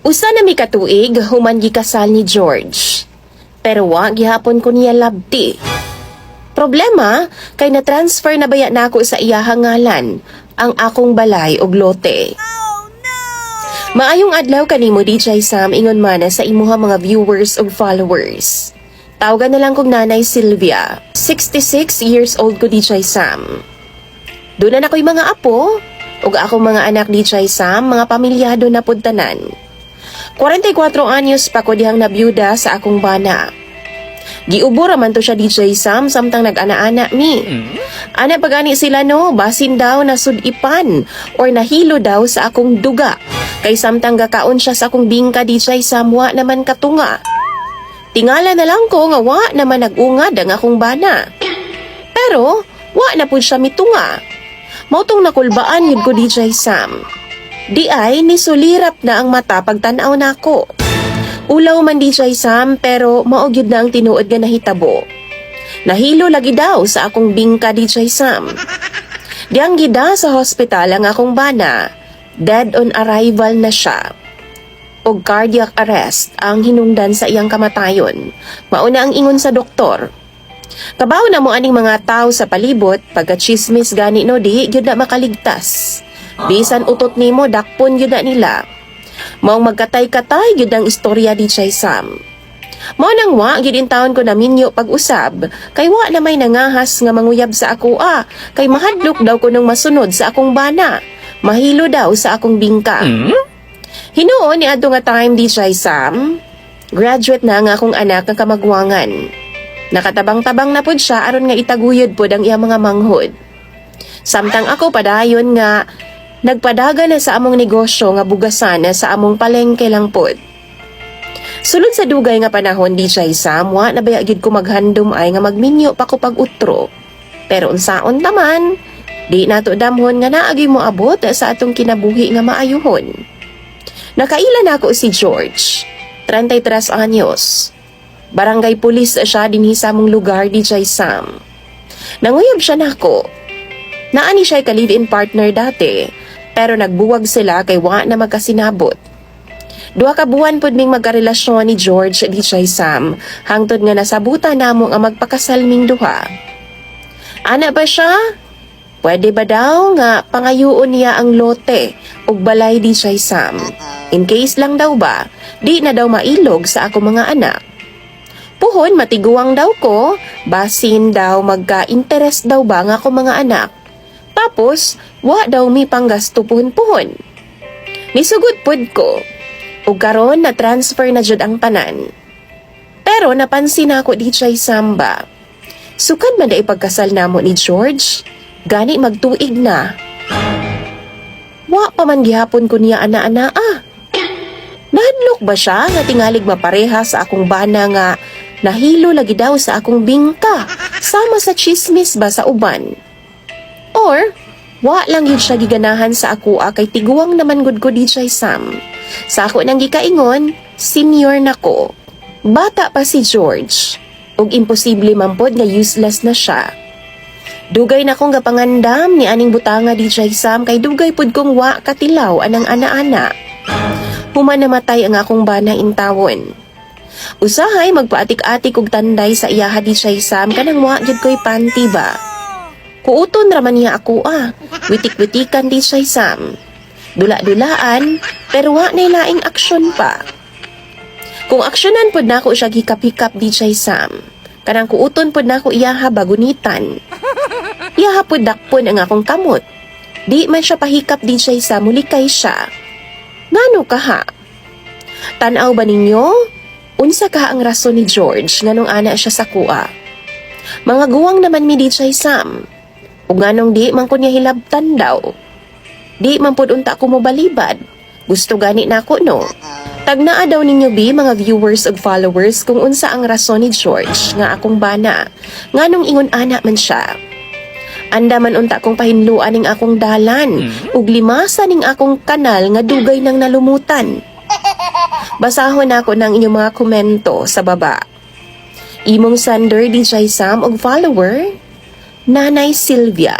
Usa na mi katuig human gikasal ni George. Pero wa gihapon ko niya labti. Problema kay na-transfer na baya nako sa iyahang ngalan ang akong balay ug lote. Maayong adlaw kanimo DJ Sam ingon man sa imuha mga viewers ug followers. Tawagan na lang kong Nanay Sylvia. 66 years old ko DJ Sam. Doon na ako'y mga apo ug akong mga anak DJ Sam, mga pamilyado na pud tanan. 44 anyos pa ko dihang nabiyuda sa akong bana. Giubor man to siya DJ Sam samtang nag-ana-ana mi. Ana pagani sila no, basin daw na sudipan or nahilo daw sa akong duga. Kay samtang gakaon siya sa akong bingka DJ Sam, wa naman katunga. Tingala na lang ko nga wa naman nag-ungad ang akong bana. Pero wa na pud siya mitunga. Mautong nakulbaan yun ko DJ Sam. Di ay nisulirap na ang mata pagtanaw nako. Ulaw man DJ Sam pero mao gyud na ang tinuod nga nahitabo. Nahilo lagi daw sa akong bingka DJ Sam. Diyang gida sa hospital ang akong bana. Dead on arrival na siya. Og cardiac arrest ang hinungdan sa iyang kamatayon. Mauna ang ingon sa doktor. Kabaw na mo aning mga tao sa palibot pagka-chismis gani no di gyud na makaligtas. Bisan utot nimo dakpon gyud na nila. Maong magkatay-katay gyud ang istorya DJ Sam. Mao nang wa gyud in taon ko na minyo pag-usab kay wa na may nangahas nga manguyab sa ako kay mahadlok daw ko nung masunod sa akong bana. Mahilo daw sa akong bingka. Hinuon ni adto nga time DJ Sam. Graduate na nga akong anak nga kamagwangan. Nakatabang-tabang na pud siya aron nga itaguyod pud ang iyang mga manghod. Samtang ako padayon nga nagpadaga na sa among negosyo nga bugasan na sa among palengke lang pod. Sulod sa dugay nga panahon DJ Sam, wa na baya gid ko maghandom ay nga magminyo pa ko pag-utro. Pero unsaon taman, di nato damhon nga naagi mo abot sa atong kinabuhi nga maayuhon. Nakaila na ako si George, 33 anyos. Barangay pulis siya dinhi sa among lugar DJ Sam. Nanguyab siya nako. Naani siya ka live-in partner dati, pero nagbuwag sila kay wa na magkasinabot. 2 ka buwan pud ming magkarelasyon ni George DJ Sam, hangtod nga nasabutan namo nga magpakasal ming duha. Ana ba siya? Pwede ba daw nga pangayuon niya ang lote ug balay DJ Sam? In case lang daw ba, di na daw mailog sa ako mga anak. Puhon matiguang daw ko, basin daw magka-interest daw ba nga ako mga anak. Tapos, wa daw mi panggasto puhon-puhon. Nisugod pud ko. Ug karon na transfer na jud ang tanan. Pero napansin ako DJ Samba. Sukad man da ipagkasal namo ni George, gani magtuig na. Wa pa man gihapon ko niya ana-ana Nahadlok ba siya nga tingalig mapareha sa akong bana nga nahilo lagi daw sa akong bingka sama sa chismis ba sa uban? Or, wa lang yun siya giganahan sa ako kay tiguang naman gud ko DJ Sam. Sa ako nang gikaingon, senior na ko. Bata pa si George. Ug imposible man pod nga useless na siya. Dugay na kong gapangandam ni aning butanga DJ Sam kay dugay pod kong wa katilaw anang ana-ana. Human namatay ang akong bana intawon. Usahay magpaatik-atik og tanday sa iyaha DJ Sam kanang wa gyud ko'y panty ba. Kuuton raman niya ako Witik-witikan DJ Sam. Dula-dulaan pero wa nay laing aksyon pa. Kung aksyonan pod nako siya gikap-hikap DJ Sam, kanang kuuton pod nako iyaha bagunitan. Iyaha pod dakpon ang akong kamot. Di man siya pahikap DJ Sam, mulikay siya. Ngano ka ha? Tanaw ba ninyo? Unsa ka ang rason ni George nganong ana siya sa kuha? Mga guwang naman mi DJ Sam. Ug nganong di man ko niya hilabtan daw. Di man pud unta ko mo balibad. Gusto gani nako no. Tagnaa daw ninyo bi mga viewers ug followers kung unsa ang rason ni George nga akong bana. Nganong ingon ana man siya. Anda man unta kong pahinluan ning akong dalan ug limasan ning akong kanal nga dugay nang nalumutan. Basahon ako ng inyong mga komento sa baba. Imong sender DJ Sam ug follower Nanay Sylvia.